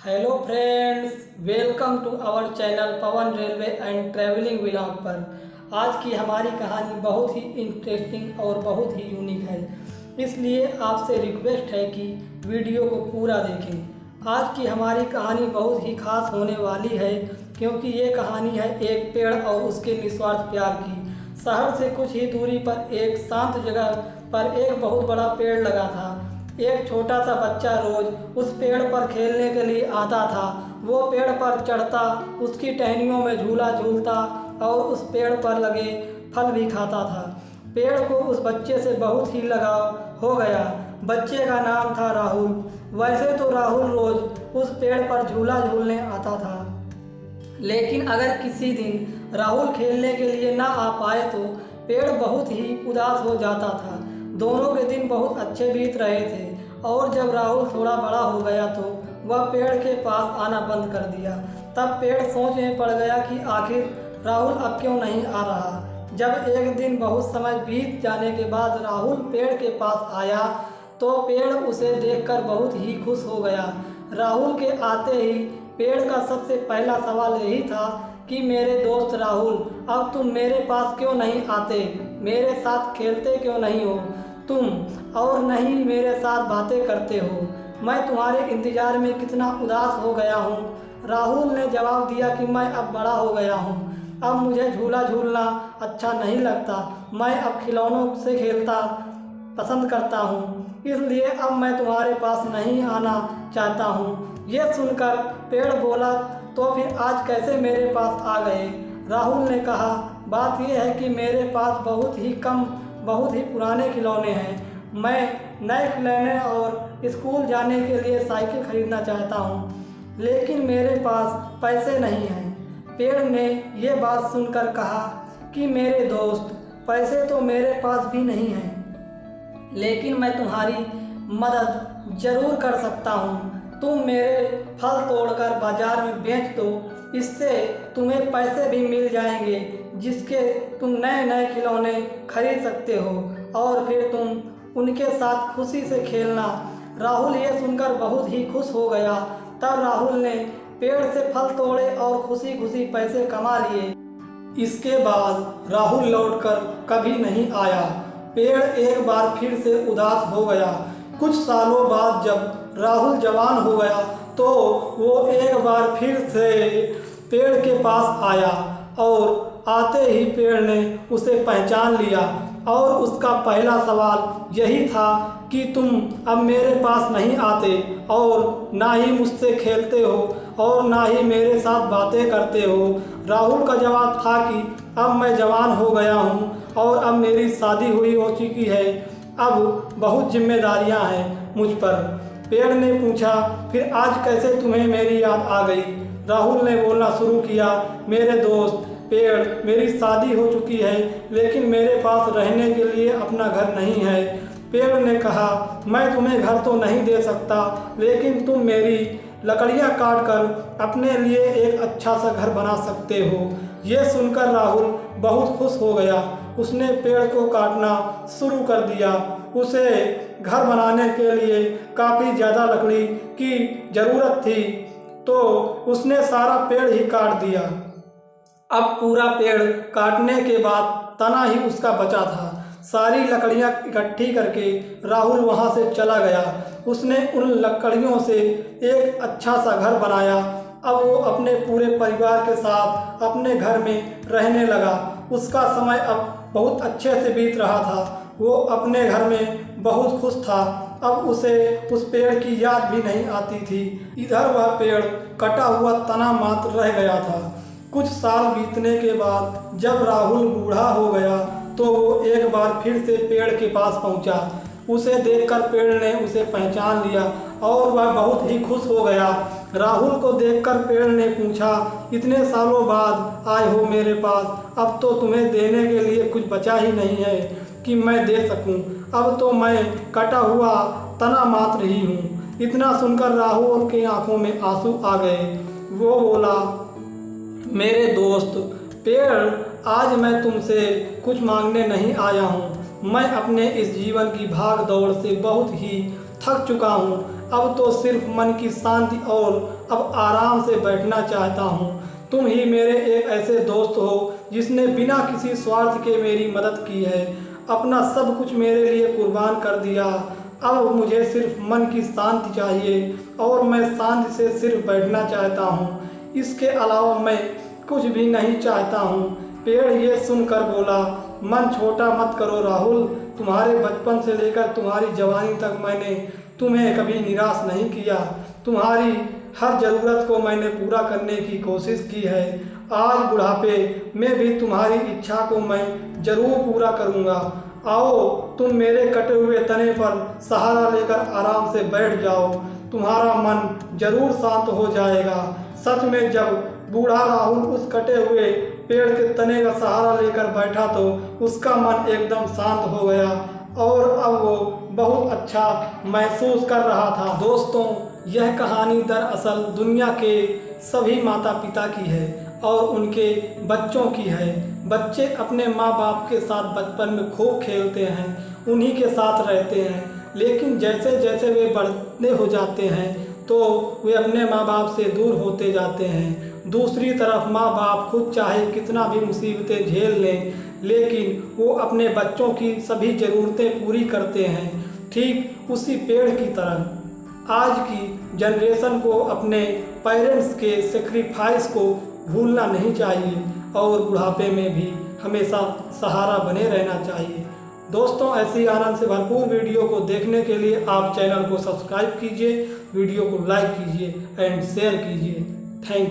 Hello friends, welcome to our channel Pawan railway and travelling vlog पर। आज की हमारी कहानी बहुत ही इंटरेस्टिंग और बहुत ही यूनिक है, इसलिए आपसे रिक्वेस्ट है कि वीडियो को पूरा देखें। आज की हमारी कहानी बहुत ही खास होने वाली है, क्योंकि ये कहानी है एक पेड़ और उसके निस्वार्थ प्यार की। शहर से कुछ ही दूरी पर एक शांत जगह पर एक बहुत बड़ा पेड़ लगा था। एक छोटा सा बच्चा रोज उस पेड़ पर खेलने के लिए आता था। वो पेड़ पर चढ़ता, उसकी टहनियों में झूला झूलता और उस पेड़ पर लगे फल भी खाता था। पेड़ को उस बच्चे से बहुत ही लगाव हो गया। बच्चे का नाम था राहुल। वैसे तो राहुल रोज उस पेड़ पर झूला झूलने आता था, लेकिन अगर किसी दिन राहुल खेलने के लिए ना आ पाए तो पेड़ बहुत ही उदास हो जाता था। दोनों के दिन बहुत अच्छे बीत रहे थे, और जब राहुल थोड़ा बड़ा हो गया तो वह पेड़ के पास आना बंद कर दिया। तब पेड़ सोच में पड़ गया कि आखिर राहुल अब क्यों नहीं आ रहा। जब एक दिन बहुत समय बीत जाने के बाद राहुल पेड़ के पास आया तो पेड़ उसे देखकर बहुत ही खुश हो गया। राहुल के आते ही पेड़ का सबसे पहला सवाल यही था कि मेरे दोस्त राहुल, अब तुम मेरे पास क्यों नहीं आते, मेरे साथ खेलते क्यों नहीं हो तुम, और नहीं मेरे साथ बातें करते हो। मैं तुम्हारे इंतज़ार में कितना उदास हो गया हूँ। राहुल ने जवाब दिया कि मैं अब बड़ा हो गया हूँ, अब मुझे झूला झूलना अच्छा नहीं लगता। मैं अब खिलौनों से खेलता पसंद करता हूँ, इसलिए अब मैं तुम्हारे पास नहीं आना चाहता हूँ। ये सुनकर पेड़ बोला, तो फिर आज कैसे मेरे पास आ गए? राहुल ने कहा, बात यह है कि मेरे पास बहुत ही पुराने खिलौने हैं। मैं नए खिलौने और स्कूल जाने के लिए साइकिल खरीदना चाहता हूँ, लेकिन मेरे पास पैसे नहीं हैं। पेड़ ने ये बात सुनकर कहा कि मेरे दोस्त, पैसे तो मेरे पास भी नहीं हैं, लेकिन मैं तुम्हारी मदद ज़रूर कर सकता हूँ। तुम मेरे फल तोड़कर बाज़ार में बेच दो, इससे तुम्हें पैसे भी मिल जाएंगे जिसके तुम नए नए खिलौने खरीद सकते हो, और फिर तुम उनके साथ खुशी से खेलना। राहुल ये सुनकर बहुत ही खुश हो गया। तब राहुल ने पेड़ से फल तोड़े और खुशी खुशी पैसे कमा लिए। इसके बाद राहुल लौटकर कभी नहीं आया। पेड़ एक बार फिर से उदास हो गया। कुछ सालों बाद जब राहुल जवान हो गया तो वो एक बार फिर से पेड़ के पास आया, और आते ही पेड़ ने उसे पहचान लिया, और उसका पहला सवाल यही था कि तुम अब मेरे पास नहीं आते, और ना ही मुझसे खेलते हो, और ना ही मेरे साथ बातें करते हो। राहुल का जवाब था कि अब मैं जवान हो गया हूँ, और अब मेरी शादी हो चुकी है, अब बहुत जिम्मेदारियाँ हैं मुझ पर। पेड़ ने पूछा, फिर आज कैसे तुम्हें मेरी याद आ गई? राहुल ने बोलना शुरू किया, मेरे दोस्त पेड़, मेरी शादी हो चुकी है, लेकिन मेरे पास रहने के लिए अपना घर नहीं है। पेड़ ने कहा, मैं तुम्हें घर तो नहीं दे सकता, लेकिन तुम मेरी लकड़ियाँ काट कर अपने लिए एक अच्छा सा घर बना सकते हो। ये सुनकर राहुल बहुत खुश हो गया। उसने पेड़ को काटना शुरू कर दिया। उसे घर बनाने के लिए काफ़ी ज़्यादा लकड़ी की ज़रूरत थी, तो उसने सारा पेड़ ही काट दिया। अब पूरा पेड़ काटने के बाद तना ही उसका बचा था। सारी लकड़ियाँ इकट्ठी करके राहुल वहाँ से चला गया। उसने उन लकड़ियों से एक अच्छा सा घर बनाया। अब वो अपने पूरे परिवार के साथ अपने घर में रहने लगा। उसका समय अब बहुत अच्छे से बीत रहा था। वो अपने घर में बहुत खुश था। अब उसे उस पेड़ की याद भी नहीं आती थी। इधर वह पेड़ कटा हुआ तना मात्र रह गया था। कुछ साल बीतने के बाद जब राहुल बूढ़ा हो गया तो वो एक बार फिर से पेड़ के पास पहुंचा। उसे देखकर पेड़ ने उसे पहचान लिया, और वह बहुत ही खुश हो गया। राहुल को देखकर पेड़ ने पूछा, इतने सालों बाद आए हो मेरे पास, अब तो तुम्हें देने के लिए कुछ बचा ही नहीं है कि मैं दे सकूं। अब तो मैं कटा हुआ तना मात्र ही हूँ। इतना सुनकर राहुल की आंखों में आंसू आ गए। वो बोला, मेरे दोस्त पेड़, आज मैं तुमसे कुछ मांगने नहीं आया हूँ। मैं अपने इस जीवन की भाग दौड़ से बहुत ही थक चुका हूँ। अब तो सिर्फ मन की शांति और अब आराम से बैठना चाहता हूँ। तुम ही मेरे एक ऐसे दोस्त हो जिसने बिना किसी स्वार्थ के मेरी मदद की है, अपना सब कुछ मेरे लिए कुर्बान कर दिया। अब मुझे सिर्फ मन की शांति चाहिए और मैं शांति से सिर्फ बैठना चाहता हूँ, इसके अलावा मैं कुछ भी नहीं चाहता हूँ। पेड़ ये सुनकर बोला, मन छोटा मत करो राहुल, तुम्हारे बचपन से लेकर तुम्हारी जवानी तक मैंने तुम्हें कभी निराश नहीं किया। तुम्हारी हर ज़रूरत को मैंने पूरा करने की कोशिश की है। आज बुढ़ापे में भी तुम्हारी इच्छा को मैं ज़रूर पूरा करूँगा। आओ तुम मेरे कटे हुए तने पर सहारा लेकर आराम से बैठ जाओ, तुम्हारा मन जरूर शांत हो जाएगा। सच में जब बूढ़ा राहुल उस कटे हुए पेड़ के तने का सहारा लेकर बैठा तो उसका मन एकदम शांत हो गया और अब वो बहुत अच्छा महसूस कर रहा था। दोस्तों, यह कहानी दरअसल दुनिया के सभी माता पिता की है और उनके बच्चों की है। बच्चे अपने माँ बाप के साथ बचपन में खूब खेलते हैं, उन्हीं के साथ रहते हैं, लेकिन जैसे जैसे वे बड़े हो जाते हैं तो वे अपने माँ बाप से दूर होते जाते हैं। दूसरी तरफ माँ बाप खुद चाहे कितना भी मुसीबतें झेल लें, लेकिन वो अपने बच्चों की सभी ज़रूरतें पूरी करते हैं। ठीक उसी पेड़ की तरह आज की जनरेशन को अपने पेरेंट्स के सेक्रीफाइस को भूलना नहीं चाहिए और बुढ़ापे में भी हमेशा सहारा बने रहना चाहिए। दोस्तों, ऐसी आनंद से भरपूर वीडियो को देखने के लिए आप चैनल को सब्सक्राइब कीजिए, वीडियो को लाइक कीजिए एंड शेयर कीजिए। Thank you.